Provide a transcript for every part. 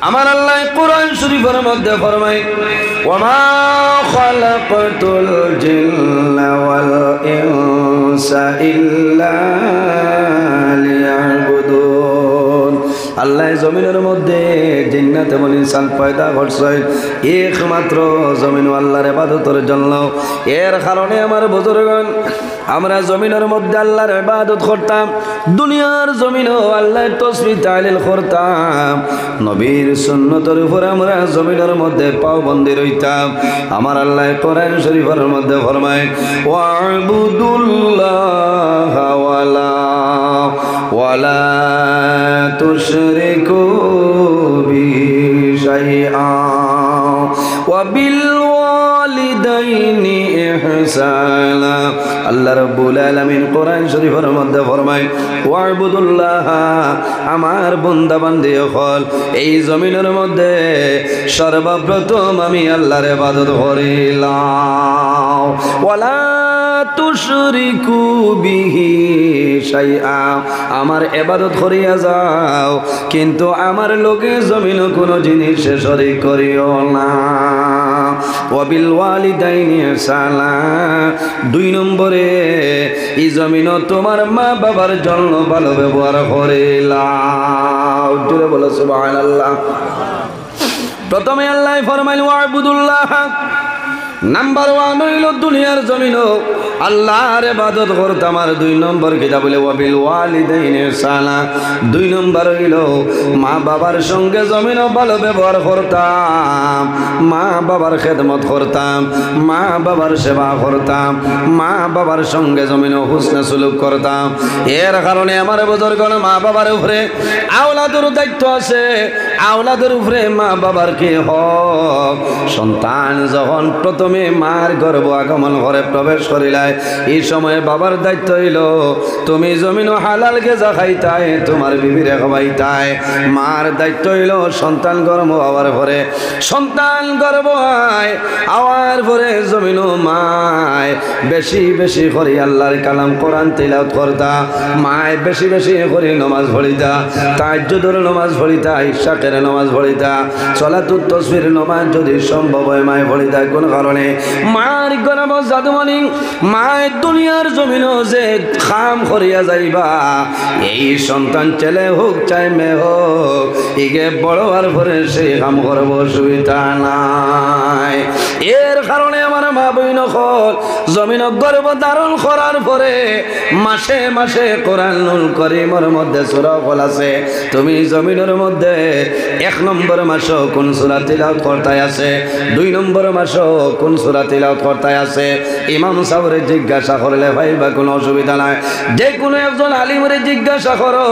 আমার আল্লাহ কোরআন শরীফের মধ্যে ফরমায় ওয়ামা খালাকতুল জিন্না ওয়াল ইনসা ইল্লা লিয়াবুদুন। আল্লাহ জমিনের মধ্যে জিন্নাত এবং ইনসান পয়দা করছে একমাত্র জমিন আল্লাহর ইবাদতের জন্য। এর কারণে আমার বুজুর্গগণ আমরা জমিনের মধ্যে আল্লাহর ইবাদত করতাম, দুনিয়ার জমিনও আল্লাহর তাসবিহ তাহলিল করতাম, নবীর সুন্নতের উপর আমরা জমিনের মধ্যে পাবন্দি রইতাম। আমার আল্লাহ কোরআন শরীফের মধ্যে ফরমায় ওয়াবুদুল্লাহ ওয়ালা তুশরিকু বিহি শাইআ ওয়া বিল ওয়ালিদাইনি ইহসানা। আল্লাহ রাব্বুল আলামিন কোরআন শরীফের মধ্যে ফরমায় ওয়াবুদুল্লাহ, আমার বান্দা বান্দি হল এই জমিনের মধ্যে সর্বপ্রথম আমি আল্লাহর ইবাদত করিলাম। ওয়ালা তুশরিকু বিহি শাইআ, আমার ইবাদত করিয়া যাও কিন্তু আমার লগে জমিন কোনো জিনিস শরীক করিও না। ওয়াবিল ওয়ালিদাইনি ইহসানা, 2 নম্বরে এই জমিন তোমার মা বাবার জন্য ভালো ব্যবহার করিলাম। জোরে বলো সুবহানাল্লাহ। প্রথমে আল্লাহ ফরমাইল ওয়াবুদুল্লাহ, নাম্বার 1 হইল দুনিয়ার জমিন আল্লাহর ইবাদত করতাম। আর 2 নম্বর কিতাব বলে ওয়াবিল ওয়ালিদাইনি ইহসানা, 2 নম্বর হইল মা বাবার সঙ্গে জমিন ভালো ব্যবহার করতাম, মা বাবার খেদমত করতাম, মা বাবার সেবা করতাম, মা বাবার সঙ্গে জমিন হুসনে সুলুক করতাম। এর কারণে আমার বুজুর্গগণ মা বাবার উপরে আওলাদের দায়িত্ব আছে। আওলাদের উপরে মা বাবার কি হক? সন্তান যখন প্রথমে মার গর্ভ আগমন করে প্রবেশ করিলায় এই সময় বাবার দায়িত্ব হইল তুমি জমিন হালাল গেজা খাইতাই, তোমার বিবিরে খাওয়াইতাই। মার দায়িত্ব হইল সন্তান গর্ভ হওয়ার পরে, সন্তান গর্ভ হয় হওয়ার পরে জমিন মায় বেশি বেশি করে আল্লাহর কালাম কোরআন তিলাওয়াত করতা, মায় বেশি বেশি করে নামাজ পড়িতা, তাহাজ্জুদের নামাজ পড়িতা, ইশাকের নামাজ পড়িতা, সালাতুত তাসবির নামাজ যদি সম্ভব হয় মায় পড়িতা। কোন কারণে মার গর্ভ জাদুমণি মায়ের দুনিয়ার জমিন যে খাম করিয়া যাইবা, এই সন্তান ছেলে হোক চাই মেয়ে হোক ইগে বড় হওয়ার পরে সেই কাম করব অসুবিধা নাই। এর কারণে আমার মা বইন হল জমিন গর্ভ ধারণ করার পরে মাসে মাসে কোরআনুল কারীমের মধ্যে সূরা কল আছে, তুমি জমিনের মধ্যে 1 নম্বর মাস কোন সূরা তিলাওয়াত করতে আছে, 2 নম্বর মাস কোন সূরা তিলাওয়াত করতে আছে। ইমাম সাহেবরে জিজ্ঞাসা করলে ভাই বা কোনো অসুবিধা নাই, যে কোনো একজন আলিমরে জিজ্ঞাসা করো,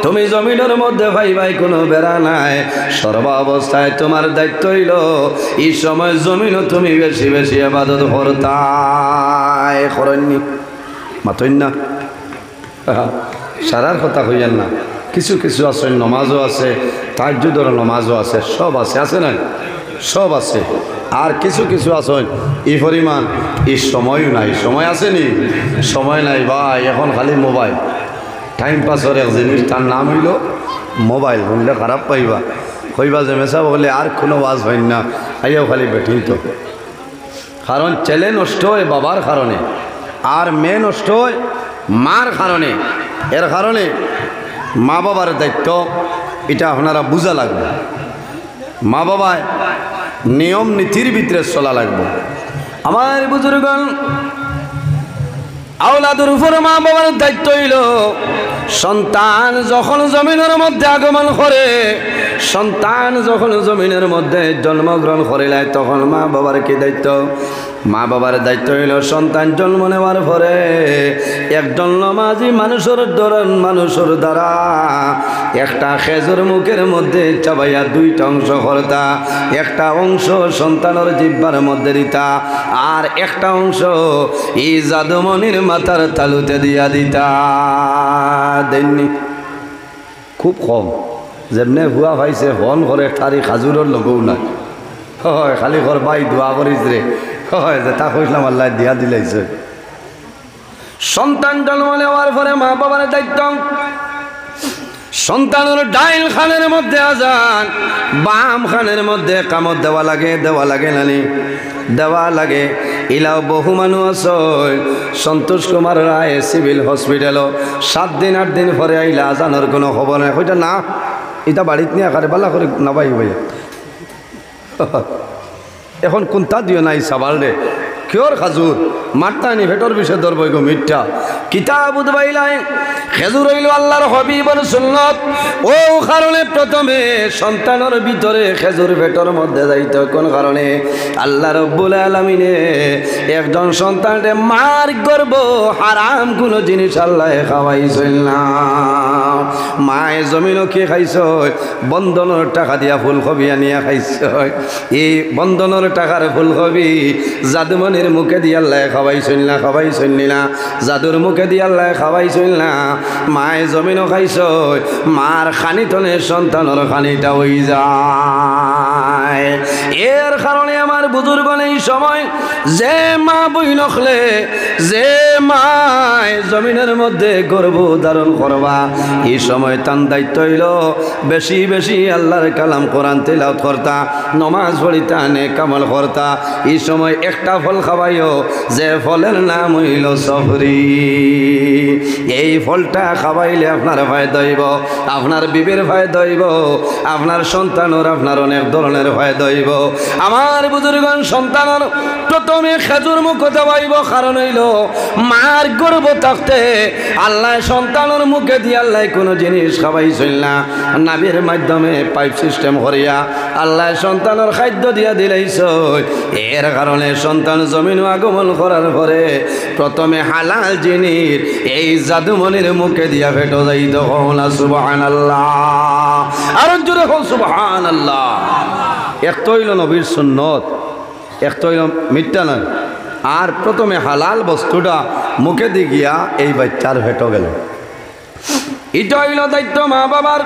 তুমি জমিনের মধ্যে ভাই ভাই কোনো বেড়া নাই। সর্বাবস্থায় তোমার দায়িত্ব হইল এই সময় জমিনও তুমি বেশি বেশি ইবাদত করতাই। করেননি মাতইন না, সারার কথা হইয়েন না। কিছু কিছু আছে, নমাজও আছে, তাহাজ্জুদের নমাজও আছে, সব আছে, আছে না? সব আছে। আর কিছু কিছু আছে এই পরিমাণ এই সময়ও নাই। সময় আসেনি, সময় নাই ভাই। এখন খালি মোবাইল, টাইম পাসের এক জিনিস, তার নাম হইল মোবাইল। বললে খারাপ পাইবা, কইবা যে মেসা বলে আর কোনো ওয়াজ হয় না, আইয়াও খালি বেঠিন তো। কারণ ছেলে নষ্ট হয় বাবার কারণে, আর মেয়ে নষ্ট হয় মার কারণে। এর কারণে মা বাবার দায়িত্ব এটা আপনারা বুঝা লাগবে। মা বাবায় নিয়ম নীতির ভিতরে চলা লাগবে। আমার বুজুর্গগণ আওলাদের উপরে মা বাবার দায়িত্ব হইল সন্তান যখন জমিনের মধ্যে আগমন করে, সন্তান যখন জমিনের মধ্যে জন্মগ্রহণ করিলায় তখন মা বাবার কি দায়িত্ব? মা বাবার দায়িত্ব হইল সন্তান জন্ম নেওয়ার পরে একজন নামাজি মানুষের দ্বারা একটা খেজুর মুখের মধ্যে চাবাইয়া 2টা অংশ করতা, একটা অংশ সন্তানের জিহ্বার মধ্যে দিতা, আর একটা অংশ এই জাদুমণির মাথার তালুতে দিয়া দিতা। দেননি? খুব কম। যেমনে হুয়া ভাইছে হন করে তারি খাজুরের লগও নাই। হয় খালি ঘর ভাই দোয়া করিস রে, হয় যে তা কইলাম আল্লাহ দিয়া দিলাইছে। সন্তান জন্ম নেওয়ার পরে মা বাবার দায়িত্ব সন্তানের ডাইল খানের মধ্যে আজান, বাম খানের মধ্যে কামত দেওয়া লাগে নানি দেওয়া লাগে। ইলাও বহু মানুষ আছে। সন্তোষ কুমার রায় সিভিল হসপিটালও 7 দিন 8 দিন পরে আইলা আজানোর কোনো খবর নাই। ওইটা না, এটা বাড়িতে নিয়ে আকারে বালা করে নাবাই ভাইয়া। এখন কোনটা দিও নাই সাবাল রে কিয়র খাজুর মারতানি ভেটর বিষয় ধরব গো মিথ্যা কিতাব উদ্বাইলাই খেজুর হইল আল্লাহর হবিবর সুন্নত। ও কারণে প্রথমে সন্তানের ভিতরে খেজুর ভেটর মধ্যে যাইতো। কোন কারণে? আল্লাহ রব্বুল আলামিনে একজন সন্তানকে মার গর্ব হারাম কোনো জিনিস আল্লাহ খাওয়াইছিল না। মায়ে জমিনও কি খাইছ? বন্ধনের টাকা দিয়া ফুলকবি আনিয়া খাইছ। এই বন্ধনের টাকার ফুলকবি জাদুমনির মুখে দিয়ে আল্লাহ খাওয়াইছিল না? জাদুর মুখে দিয়ে আল্লাহ খাওয়াইছিল না? মায়ে জমিনও খাইছ। মার খানিতনে সন্তানের খানিটা হই যায়। এর কারণে আমার বুজুর্গ এই সময় যে মা বই নখলে যে মায় জমিনের মধ্যে গর্ভ ধারণ করবা, এই সময় তার দায়িত্ব হইল বেশি বেশি আল্লাহর কালাম কোরআন তেলাওয়াত করতা, নমাজ পড়িতা, নেক আমল করতা। এই সময় একটা ফল খাওয়াইও যে ফলের নাম হইল সবরি। এই ফলটা খাওয়াইলে আপনার ফায়দা হইব, আপনার বিবের ফায়দা হইব, আপনার সন্তানের আপনার অনেক ধরনের ফায়দা হইব। আমার বুজুর্গণ সন্তানের প্রথমে খেজুর মুখ দেওয়াইব। কারণ হইল মার গর্ভ থাকতে আল্লাহ সন্তানের মুখে দিয়ে আল্লাহ কোনো জিনিস খাওয়াইছিল না। নাভির মাধ্যমে পাইপ সিস্টেম করিয়া আল্লাহ সন্তানের খাদ্য দিয়া দিলাইছ। এর কারণে সন্তান জমিন আগমন করার পরে প্রথমে হালাল জিনিস এই জাদুমনির মুখে দিয়া ফেটো যাইত। সুবহানাল্লাহ, আরো জোরে হোক সুবহানাল্লাহ। এক তো হইল নবীর সুন্নত, এক তো হইল মিথ্যা না। আর প্রথমে হালাল বস্তুটা মুখে দিয়ে গিয়া এই বাচ্চার ফেটো গেল। এটা হইল দায়িত্ব মা বাবার।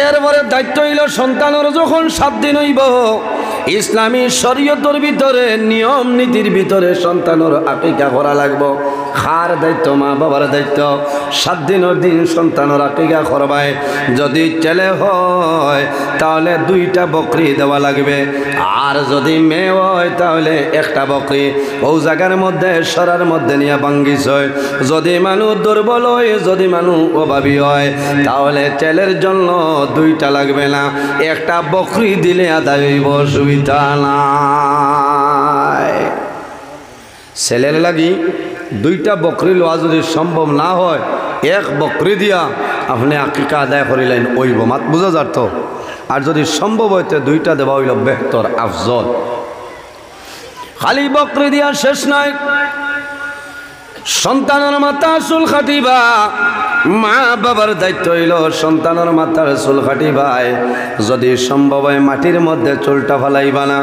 এরপরে দায়িত্ব হইল সন্তানের যখন 7 দিন হইব ইসলামী শরীয়তের ভিতরে নিয়ম নীতির ভিতরে সন্তানের আকিকা করা লাগবো। খার দায়িত্ব মা বাবার দায়িত্ব। 7 দিনের দিন সন্তানের আকিকা করবায়। যদি ছেলে হয় তাহলে 2টা বকরি দেওয়া লাগবে, আর যদি মেয়ে হয় তাহলে 1টা বকরি। ও জায়গার মধ্যে সরার মধ্যে নিয়ে ভাঙ্গিস হয়। যদি মানুষ দুর্বল হয়, যদি মানুষ অভাবী হয় তাহলে ছেলের জন্য 2টা লাগবে না, 1টা বকরি দিলে আদায় হইব, অসুবিধা নাই। ছেলের লাগি 2টা বকরি লওয়া যদি সম্ভব না হয় 1 বকরি দিয়া আপনি আকিকা আদায় করিলেন ওইব মাত বুঝা যাত। আর যদি সম্ভব হইতে 2টা দেওয়া হইল বেহতর আফজল। খালি বকরি দিয়া শেষ নাই, সন্তানের মাথা চুল কাটিবা। মা বাবার দায়িত্ব হইল সন্তানের মাথার চুল কাটিবাই। যদি সম্ভব হয় মাটির মধ্যে চুলটা ফালাইবা না,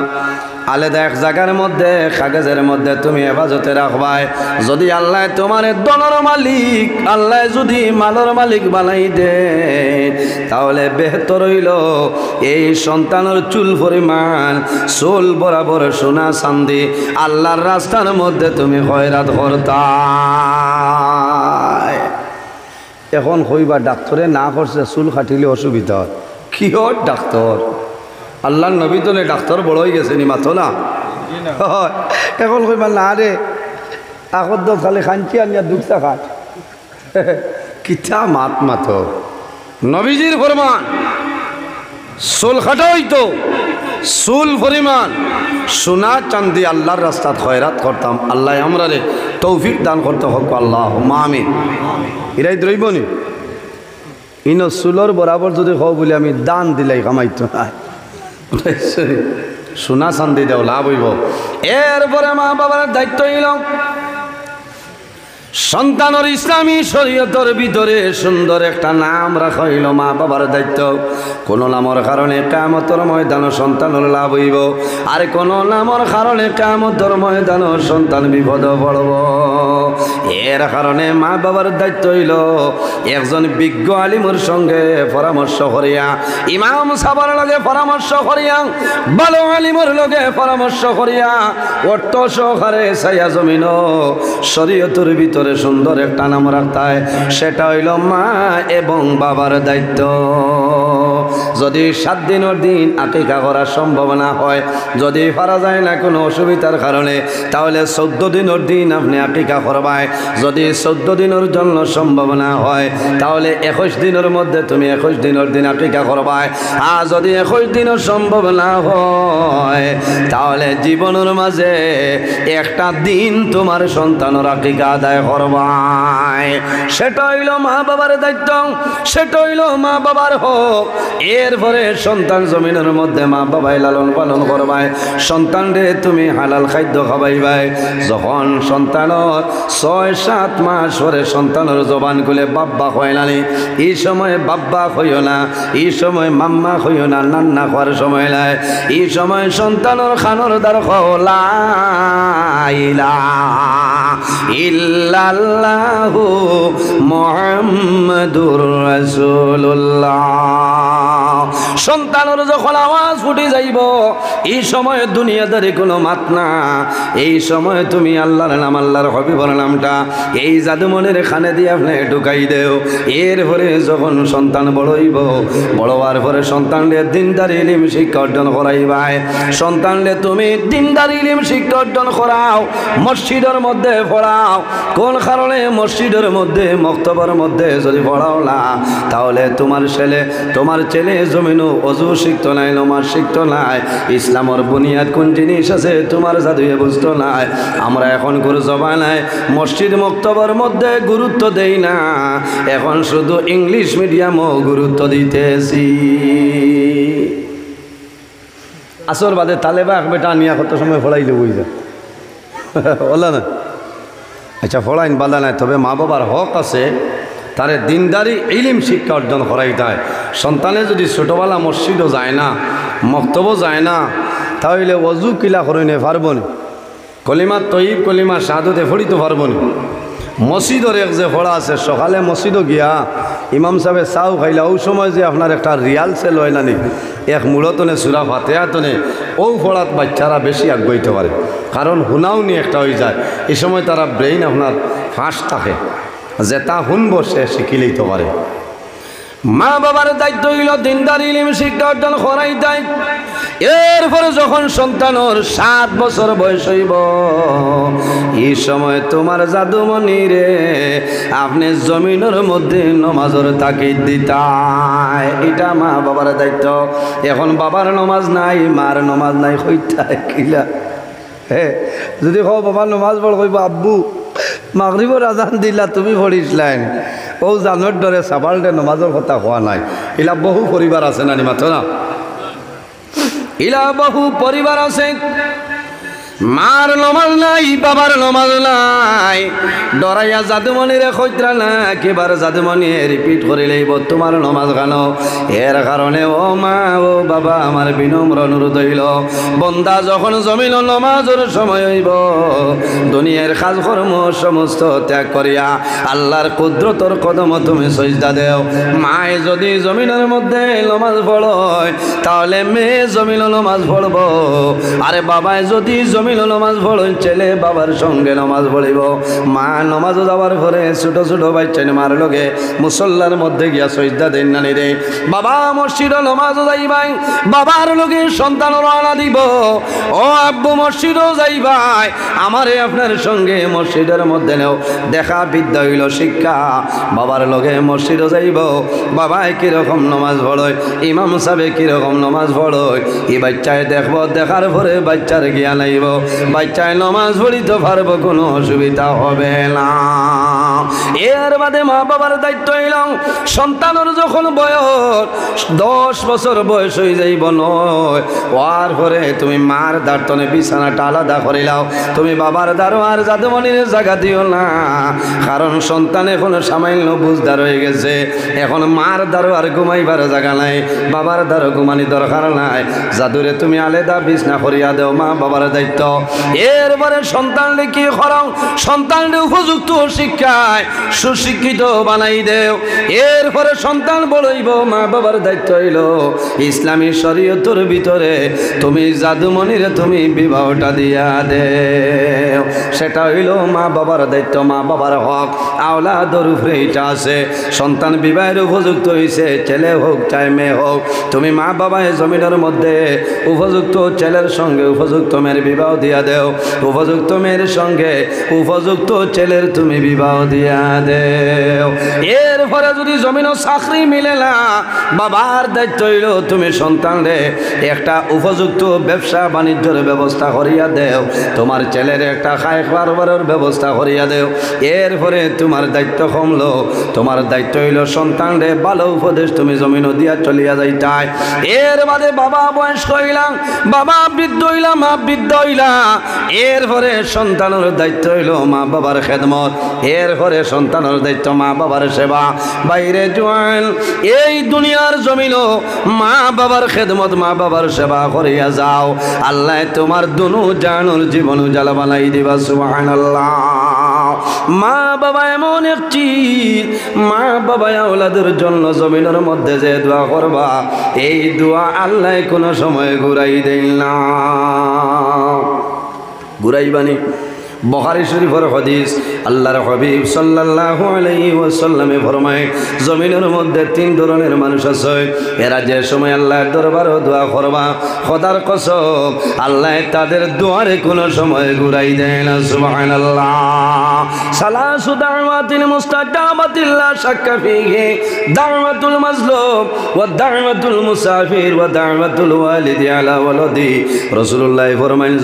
আলাদা এক জায়গার মধ্যে কাগজের মধ্যে তুমি হেফাজতে রাখবাই। যদি আল্লাহ তোমার দনের মালিক, আল্লাহ যদি মালের মালিক বানাই দে তাহলে বেহতর হইল এই সন্তানের চুল পরিমাণ চুল বরাবর সোনা চান্দি আল্লাহর রাস্তার মধ্যে তুমি খয়রাত করতা। এখন কইবা ডাক্তারে না করছে চুল কাটিলে অসুবিধা। কি হয় ডাক্তার? আল্লাহর নবী তো ডাক্তার বড় হয়ে গেছে নি মাথো না। এখন কইবা না রে আগত তো খালি খাঞ্চি আনিয়া দুঃখটা খাট কিতা মাত মাথো। নবীজির ফরমান চুল কাটা হইতো, চুল পরিমাণ সোনা চান্দি আল্লাহর রাস্তাত খয়রাত করতাম। আল্লাহ আমরা রে তৌফিক দান করতে হোক আল্লাহ আমিন। এরাই দ্রইব নি ইন চুলর বরাবর যদি হও বলে আমি দান দিলাই কামাইতো না, সোনা চান্দি দেও লাভ হইব। এরপরে মা বাবার দায়িত্ব হইল সন্তানের ইসলামী শরীয়তের ভিতরে সুন্দর একটা নাম রাখা হইল মা বাবার দায়িত্ব। কোন নামের কারণে কিয়ামতের ময়দানে সন্তানের লাভ হইব, আর কোন নামের কারণে কিয়ামতের ময়দানে সন্তান বিপদ পড়ব। এর কারণে মা বাবার দায়িত্ব হইল একজন বিজ্ঞ আলিমের সঙ্গে পরামর্শ করিয়া, ইমাম সাহেবের লগে পরামর্শ করিয়া, ভালো আলিমের লগে পরামর্শ করিয়া অর্থ সহকারে ছায়া জমিন শরীয়তের ভিতরে ভিতরে সুন্দর একটা নাম রাখতে হয়, সেটা হইল মা এবং বাবার দায়িত্ব। যদি 7 দিনের দিন আকিকা করার সম্ভাবনা হয়, যদি পারা যায় না কোনো অসুবিধার কারণে, তাহলে 14 দিনের দিন আপনি আকিকা করবায়। যদি 14 দিনের জন্য সম্ভাবনা হয়, তাহলে 21 দিনের মধ্যে তুমি 21 দিনের দিন আকিকা করবায়। আর যদি 21 দিনের সম্ভব না হয়, তাহলে জীবনের মাঝে একটা দিন তোমার সন্তানের আকিকা আদায় করবায়। সেটা হইল মা বাবার দায়িত্ব, সেটা হইল মা বাবার হক। এরপরে সন্তান জমিনের মধ্যে মা বাবাই লালন পালন করবায়। সন্তানরে তুমি হালাল খাদ্য খাওয়াইবাই। যখন সন্তানের 6-7 মাস পরে সন্তানের জবান খুলে বাব্বা হয় না, এই সময় বাব্বা হইও না, এই সময় মাম্মা হইও না, নান্না হওয়ার সময় নাই। এই সময় সন্তানের খানোর দ্বার লা ইলাহা ইল্লাল্লাহু মুহাম্মাদুর রাসূলুল্লাহ। সন্তানের যখন আওয়াজ ফুটে যাইব, এই সময় দুনিয়াদারি কোনো মাত না। এই সময় তুমি আল্লাহর নাম, আল্লাহর হবিবর নামটা এই জাদুমনের খানে দিয়ে আপনি ঢুকাই দেও। এরপরে যখন সন্তান বড় হইব, বড় হওয়ার পরে সন্তানরে দিনদার ইলম শিক্ষা অর্জন করাইবাই। সন্তানরে তুমি দিনদার ইলম শিক্ষা অর্জন করাও, মসজিদের মধ্যে পড়াও। কোন কারণে? মসজিদের মধ্যে, মক্তবের মধ্যে যদি পড়াও না, তাহলে তোমার ছেলে জমিনও অজু শিখতো নাই, নমাজ শিখতো নাই, ইসলামের বুনিয়াদ কোন জিনিস আছে তোমার জাদুয়ে বুঝতো নাই। আমরা এখন কোনো জমানায় মসজিদ মক্তবের মধ্যে গুরুত্ব দেই না, এখন শুধু ইংলিশ মিডিয়ামও গুরুত্ব দিতেছি। আসর বাদে তালেবা এক বেটা নিয়ে কত সময় পড়াইলে বুঝা বলা না। আচ্ছা পড়াইন বাধা নাই, তবে মা বাবার হক আছে, তারে দিনদারি ইলম শিক্ষা অর্জন করাই দেয়। সন্তানে যদি ছোটোবেলা মসজিদও যায় না, মক্তবও যায় না, তাহলে অজু কিলা করিনে পারব না, কলিমা তৈব কলিমা শাহাদতে ফড়িতে পারব না। মসজিদের এক যে ফড়া আছে, সকালে মসজিদও গিয়া ইমাম সাহেব চাও খাইলা, ওই সময় যে আপনার একটা রিয়ালসেল হয় না নি, এক মূলতনে সুরা ফাতেহাতনে, ও ফড়াত বাচ্চারা বেশি আগ্রহিত পারে, কারণ হুনাও নি একটা হয়ে যায়। এই সময় তারা ব্রেইন আপনার ফাঁস থাকে, যেটা শুনবো সে শিখিলেই তো পারে। মা বাবার দায়িত্ব হইল দিনদার ইলম শিক্ষা অর্জন করাই দেয়। এরপরে যখন সন্তানের 7 বছর বয়স হইব, এই সময় তোমার জাদুমণি রে আপনি জমিনের মধ্যে নমাজের তাকিদ দিতাই। এটা মা বাবার দায়িত্ব। এখন বাবার নমাজ নাই, মার নমাজ নাই, হইতাই কিলা হে যদি কও বাবার নমাজ পড়, কইব আব্বু মাগরিবর আজান দিলা তুমি পড়িসলেন, ও জানোর ডরে সাবালটে নমাজের কথা হওয়া নাই। ইলা বহু পরিবার আছে না নি মাত্র না, ইলা বহু পরিবার আছে মার নমাজ নাই, বাবার নমাজ নাই, ডরাইয়া জাদুমণিরে খৈত্রা না, একেবার জাদুমণি রিপিট করে লইব তোমার নমাজ গানো। এর কারণে ও মা ও বাবা আমার বিনম্র অনুরোধ হইল, বন্দা যখন জমিন নমাজের সময় হইব, দুনিয়ার কাজকর্ম সমস্ত ত্যাগ করিয়া আল্লাহর কুদরতর কদম তুমি সজদা দেও। মায়ে যদি জমিনের মধ্যে নমাজ পড়য়, তাহলে মেয়ে জমিন নমাজ পড়ব। আরে বাবায় যদি জমিন নমাজ পড়েন, ছেলে বাবার সঙ্গে নমাজ পড়িব। মা নমাজ যাওয়ার পরে ছোট ছোট বাচ্চা মার লগে মুসল্লার মধ্যে গিয়া সজদা দেন না রে। বাবা মসজিদ নমাজ যাইবাই, বাবার লগে সন্তান রওনা দিব। ও আব্বু মসজিদও যাইবাই, আমারে আপনার সঙ্গে মসজিদের মধ্যে নেও। দেখা বিদ্যা হইল শিক্ষা, বাবার লগে মসজিদও যাইব। বাবাই কিরকম নমাজ পড়য়, ইমাম সাহেব কিরকম নমাজ পড়য়, এই বাচ্চায় দেখব। দেখার পরে বাচ্চার জ্ঞান আইব, বাচ্চায় নমাজ পড়িতে পারবো, কোনো অসুবিধা হবে না। এর বাদে মা বাবার দায়িত্ব হইল সন্তানের যখন বয়স 10 বছর বয়স হয়ে যাইব নয়, ওয়ার পরে তুমি মার দাঁড়তনে বিছানাটা আলাদা করিলাও। তুমি বাবার দ্বারও আর জাদুমণির জায়গা দিও না, কারণ সন্তান এখন সামান্য বুঝদার হয়ে গেছে। এখন মার দ্বারও আর ঘুমাইবার জায়গা নাই, বাবার দ্বারও ঘুমানি দরকার নাই। জাদুরে তুমি আলাদা বিছনা করিয়া দেও, মা বাবার দায়িত্ব। এরপরে সন্তানকে কি করাও, সন্তানকে উপযুক্ত শিক্ষায় সুশিক্ষিত বানাই দেও। এরপরে সন্তান বলইব মা বাবার দায়িত্ব হইল ইসলামী শরীয়তের ভিতরে তুমি জাদুমণিরে তুমি বিবাহটা দিয়া দেও। সেটা হইল মা বাবার দায়িত্ব, মা বাবার হক। আওলাদের উপরে এটা আছে। সন্তান বিবাহের উপযুক্ত হয়েছে, ছেলে হোক চাই মেয়ে হোক, তুমি মা বাবায় জমিনের মধ্যে উপযুক্ত ছেলের সঙ্গে উপযুক্ত মেয়ের বিবাহ দিয়া দেও, উপযুক্ত মেয়ের সঙ্গে উপযুক্ত ছেলের তুমি বিবাহ দিয়া দেও। এরপরে যদি জমিনও চাকরি মিলে না, বাবার দায়িত্ব হইল তুমি সন্তানরে একটা উপযুক্ত ব্যবসা বাণিজ্যের ব্যবস্থা করিয়া দেও, তোমার ছেলের একটা খায় খাবারের ব্যবস্থা করিয়া দেও। এরপরে তোমার দায়িত্ব কমলো, তোমার দায়িত্ব হইল সন্তানরে ভালো উপদেশ তুমি জমিনও দিয়া চলিয়া যাইতাই। এর বাদে বাবা বয়স কইলাম, বাবা বৃদ্ধ হইলাম, মা বৃদ্ধ হইলা, এরপরে সন্তানের দায়িত্ব হইল মা বাবার খেদমত। এরপরে সন্তানের দায়িত্ব মা বাবার সেবা। বাইরে জোয়ান এই দুনিয়ার জমিনও মা বাবার খেদমত, মা বাবার সেবা করিয়া যাও, আল্লাহ তোমার দুনু জানুর জীবন উজালা বানাই দিবা। সুবহানাল্লাহ। মা বাবা এমন একটি, মা বাবা আওলাদের জন্য জমিনের মধ্যে যে দোয়া করবা, এই দোয়া আল্লাহ কোনো সময় ঘুরাই দেন না। ঘুরাইবানি বুখারী শরীফের হাদিস, আল্লাহর হাবিব সাল্লাল্লাহু আলাইহি ওয়াসাল্লামে ফরমায় জমিনের মধ্যে তিন ধরনের মানুষ আছে, এরা যে সময় আল্লাহর দরবারে দোয়া করবা, খোদার কসম আল্লাহ তাদের দোয়ারে কোনো সময় ঘুরাই দেয় না। সুবহানাল্লাহ। সালাসু দাওয়াতিন মুস্তাজাবাতিন লা শাক্কা ফীহি দাওয়াতুল মাজলুম ওয়া দাওয়াতুল মুসাফির ওয়া দাওয়াতুল ওয়ালিদি আলা ওয়ালাদি। রাসূলুল্লাহ ফরমাইন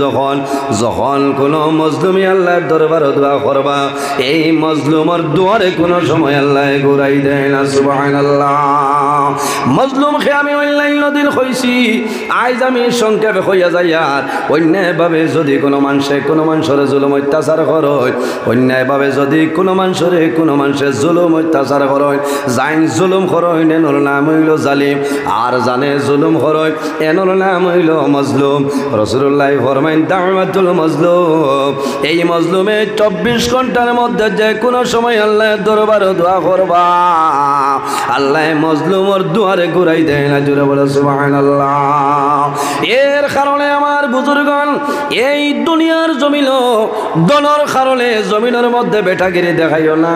যখন কোনো মজলুমি আল্লাহর দরবারে দোয়া করবা, এই মজলুমের দুয়ারে কোনো সময় আল্লাহ ঘুরাই দেয় না। সুবহানাল্লাহ। মজলুম খে আমি অন্যান্য দিন কইছি, আজ আমি সংক্ষেপে কইয়া যাই। আর অন্যায়ভাবে যদি কোনো মানুষের জুলুম অত্যাচার করে, অন্যায়ভাবে যদি কোনো মানুষের জুলুম অত্যাচার করে, জাইন জুলুম করে এনোর নাম হইল জালিম, আর জানে জুলুম করে এনোর নাম হইল মজলুম। রাসূলুল্লাহ ফরমাইন দাওয়াতুল মজলুম, এই মজলুমে 24 ঘন্টার মধ্যে যে কোনো সময় আল্লাহর দরবারে দোয়া করবা, আল্লাহ মজলুমের দুয়ারে ঘুরাই দেয় না। জোরে বলে সুবহানাল্লাহ। এর কারণে আমার বুজুর্গণ এই দুনিয়ার জমিন দনর কারণে জমিনের মধ্যে বেটাগিরি দেখাইও না,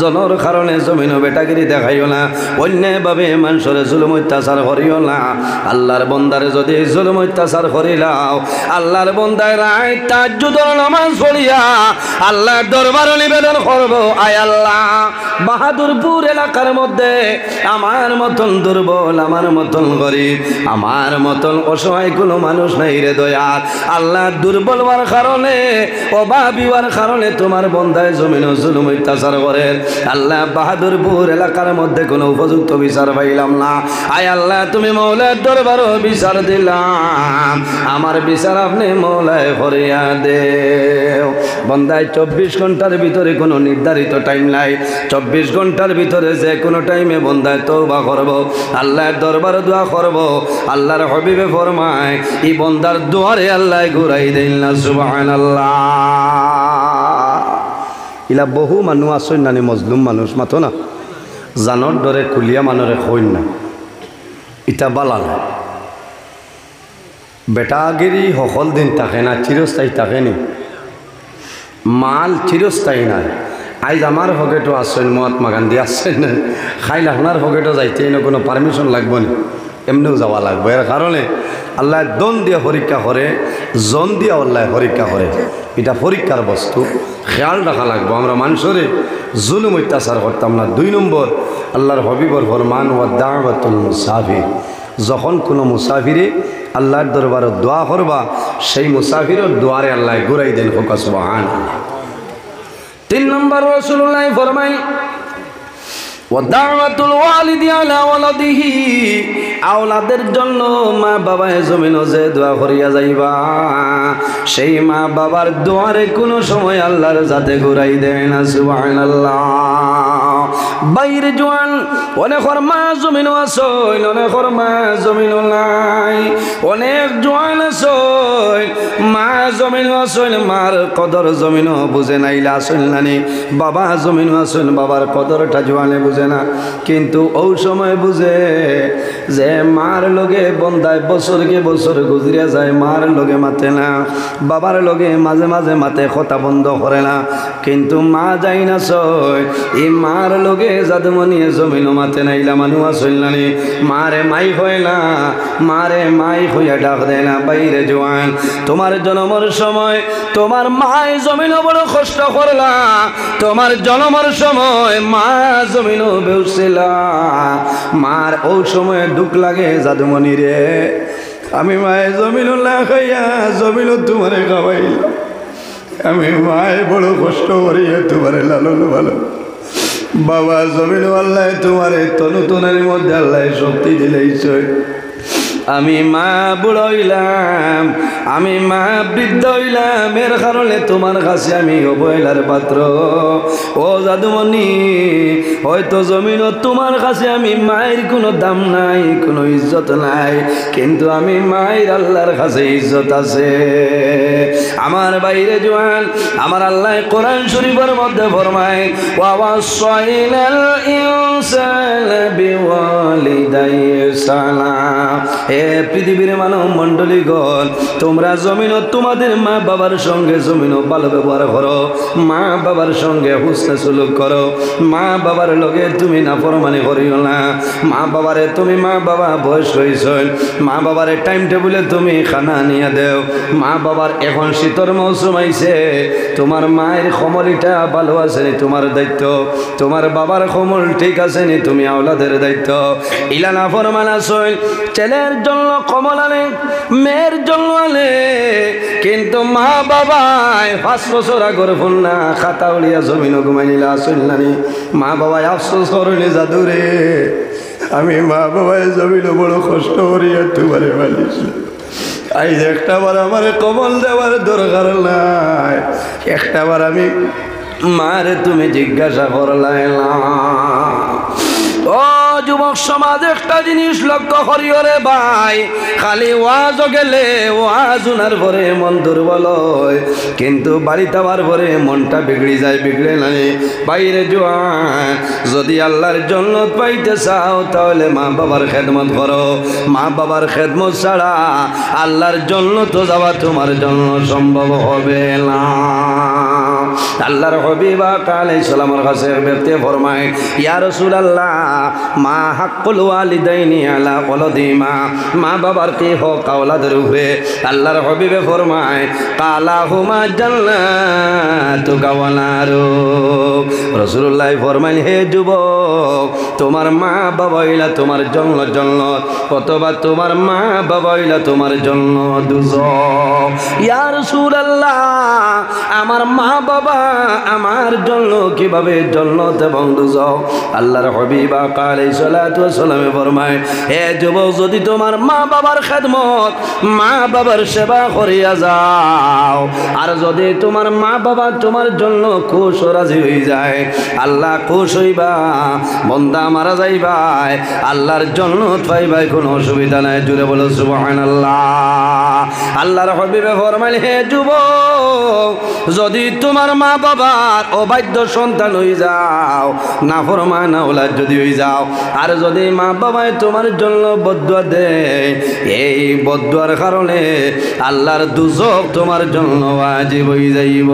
জনর কারণে জমিনও বেটাগিরি দেখাইও না, অন্যায়ভাবে মানুষের জুলুম অত্যাচার করিও না। আল্লাহর বন্দারে যদি জুলুম অত্যাচার করিলাও, আল্লাহর বন্দায় রায় তাহাজ্জুদের নামাজ পড়িয়া আল্লাহর দরবারে নিবেদন করব, আয় আল্লাহ বাহাদুরপুর এলাকার মধ্যে আমার মতন দুর্বল, আমার মতন গরিব, আমার মতন অসহায় কোনো মানুষ নাই রে দয়াল। আল্লাহ দুর্বল হওয়ার কারণে, অভাবী হওয়ার কারণে তোমার বন্দায় জমিন জুলুম অত্যাচার করেন। আল্লাহ বাহাদুরপুর এলাকার মধ্যে কোনো উপযুক্ত বিচার পাইলাম না, আয় আল্লাহ তুমি মৌলার দরবারও বিচার দিলাম, আমার বিচার আপনি মৌলায় করিয়া দেও। বন্দায় 24 ঘন্টার ভিতরে কোনো নির্ধারিত টাইম নাই, 24 ঘন্টার ভিতরে যে কোনো টাইমে বন্দায় তওবা করব, আল্লাহর দরবারে দোয়া করব। আল্লাহর হাবিবে ফরমায় এই বন্দার দুয়ারে আল্লাহ ঘুরাই দেন না। সুবহানাল্লাহ। ইলা বহু মানুষ আসেন নানি মজলুম মানুষ মাথো না, জানর দরে কুলিয়া মানুরে কইন না, ইটা বালা না। বেটাগিরি সকল দিন থাকে না, চিরস্থায়ী থাকে নি, মাল চিরস্থায়ী নাই। আজ আমার পকেটও আসছেন, মহাত্মা গান্ধী আসছেন, খাইলে আপনার পকেটও যাইতে না, কোনো পারমিশন লাগবে না, এমনিও যাওয়া লাগবে। এর কারণে আল্লাহ দন দিয়ে পরীক্ষা করে, জন দিয়ে আল্লাহ পরীক্ষা করে, এটা পরীক্ষার বস্তু, খেয়াল রাখা লাগবে। আমরা মানুষরে জুলুম অত্যাচার করতাম না। 2 নম্বর আল্লাহর হাবিবর ফরমান ওয়া দাওয়াতুল মুসাফির, যখন কোনো মুসাফিরে আল্লাহর দরবারে দোয়া করবা, সেই মুসাফিরের দোয়ারে আল্লাহ ঘুরাই দেন। হোক সুবহানাল্লাহ। 3 নম্বর রাসূলুল্লাহ ফরমায় ওয়া দাওয়াতুল ওয়ালিদি আলা ওয়ালাদিহি, আওলাদের জন্য মা বাবা জমিনও যে দোয়া করিয়া যাইবা, সেই মা বাবার দোয়ারে কোনো সময় আল্লাহর যাতে ঘুরাই দেয় না। সুবহানাল্লাহ। বাইরে জোয়ান অনেকর মা জমিনও আসইল, অনেকর মা জমিনও নাই, অনেক জোয়ান আসইল মা জমিনও আসল মার কদর জমিনও বুঝে নাইলা আসল নানি বাবা জমিনও আসল বাবার কদরটা জোয়ানে বুঝে না কিন্তু ও সময় বুঝে যে মার লগে বন্দায় বছরকে বছর গুজরিয়া যায় মার লগে মাতে না বাবার লগে মাঝে মাঝে মাতে কথা বন্ধ করে না কিন্তু মা যাই না সয় এই মার লগে জাদুমনিয়ে জমিনও মাতে নাইলা মানুষ আসল নানি মারে মাই হয় না মারে মাই হইয়া ডাক দেয় না বাইরে জোয়ান তোমার জন্মের সময় তোমার মায় জমিনও বড় কষ্ট করলা তোমার জন্মের সময় মা জমিনও বেউছিলা মার ও সময় দুঃখ লাগে জাদুমণি রে আমি মায়ে জমিনও না খাইয়া জমিনও তোমারে খাওয়াইলাম আমি মায়ে বড় কষ্ট করিয়া তোমারে লালন ভালো বাবা জমিন আল্লাহ তোমারে তনুতনের মধ্যে আল্লাহ শক্তি দিলেইছ আমি মা বুড়ো হইলাম আমি মা বৃদ্ধ হইলাম এর কারণে তোমার কাছে আমি অবহেলার পাত্র ও জাদুমণি হয়তো জমিন তোমার কাছে আমি মায়ের কোনো দাম নাই কোনো ইজ্জত নাই কিন্তু আমি মায়ের আল্লাহর কাছে ইজ্জত আছে আমার বাইরে জোয়ান আমার আল্লাহ কোরআন শরীফের মধ্যে ফরমায় ওয়াসাইনাল ইনসানা বিওয়ালিদাইহি সালাম হে পৃথিবীর মানব মণ্ডলীগণ তোমরা জমিন তোমাদের মা বাবার সঙ্গে জমিন ভালো ব্যবহার করো মা বাবার সঙ্গে হুসনে সুলুক করো মা বাবার লগে তুমি নাফরমানি করিও না মা বাবারে তুমি মা বাবা বয়স হয়েছ মা বাবারে টাইম টেবিলে তুমি খানা নিয়ে দেও মা বাবার এখন শীতর মৌসুম আইছে তোমার মায়ের খমলিটা ভালো আছে নি তোমার দায়িত্ব তোমার বাবার খমল ঠিক আছে নি তুমি আওলাদের দায়িত্ব ইলা নাফরমান আসল ছেলের জন্য কমল আনে মেয়ের জন্য আনে কিন্তু মা বাবায় 5 বছর আগর ফোন না খাতা উলিয়া জমিন ঘুমাই নিলা আসল নানি মা বাবায় আফসোস করনি জাদুরে আমি মা বাবায় জমিন বড় কষ্ট করিয়া তোমারে মালিস আজ একটাবার আমার কমল দেওয়ার দরকার নাই একটাবার আমি মারে তুমি জিজ্ঞাসা করলাই না ও যুবক সমাজ একটা জিনিস লক্ষ্য করিও রে ভাই খালি ওয়াজ গেলে ওয়াজ উনার পরে মন দুর্বল হয় কিন্তু বাড়িতে আবার পরে মনটা বিগড়ি যায় বিগড়ে নাই বাইরে জোয়ান যদি আল্লাহর জান্নাত পাইতে চাও তাহলে মা বাবার খেদমত করো মা বাবার খেদমত ছাড়া আল্লাহর জান্নাত যাওয়া তোমার জন্য সম্ভব হবে না আল্লাহর হাবিব আলাইহিস সালামের কাছে ব্যক্তি ফরমায় ইয়া রাসূলুল্লাহ মা হাক্কুল ওয়ালিদাইনি আলা ওয়ালাদিমা মা বাবার কি হক আওলাদের উপরে আল্লাহর হাবিবে ফরমায় কালাহুমা জান্নাতু কাওয়ানারু রাসূলুল্লাহ ফরমায় হে যুবক তোমার মা বাবা হইলা তোমার জন্য জান্নাত অথবা তোমার মা বাবা হইলা তোমার জন্য দুজক ইয়া রাসূলুল্লাহ আমার মা বাবা আমার জন্য কিভাবে জান্নাত এবং দুজক আল্লাহর হাবিব আলাইহিস সালাতু ওয়াস সালাম ফরমায় হে যুবক যদি তোমার মা বাবার খেদমত মা বাবার সেবা করিয়া যাও আর যদি তোমার মা বাবা তোমার জন্য খুশ রাজি হয়ে যায় আল্লাহ খুশ হইবা বান্দা মারা যাইবা আল্লাহর জান্নাত পাইবা কোনো অসুবিধা নাই জুড়ে বলো সুবহানাল্লাহ আল্লাহর হাবিবে ফরমায় হে যুবক যদি তোমার মা বাবার অবাধ্য সন্তান হয়ে যাও নাফরমান আওলাদ যদি হয়ে যাও আর যদি মা বাবায় তোমার জন্য বদদুয়া দেয় এই বদদুয়ার কারণে আল্লাহর দুজক তোমার জন্য ওয়াজিব হয়ে যাইব।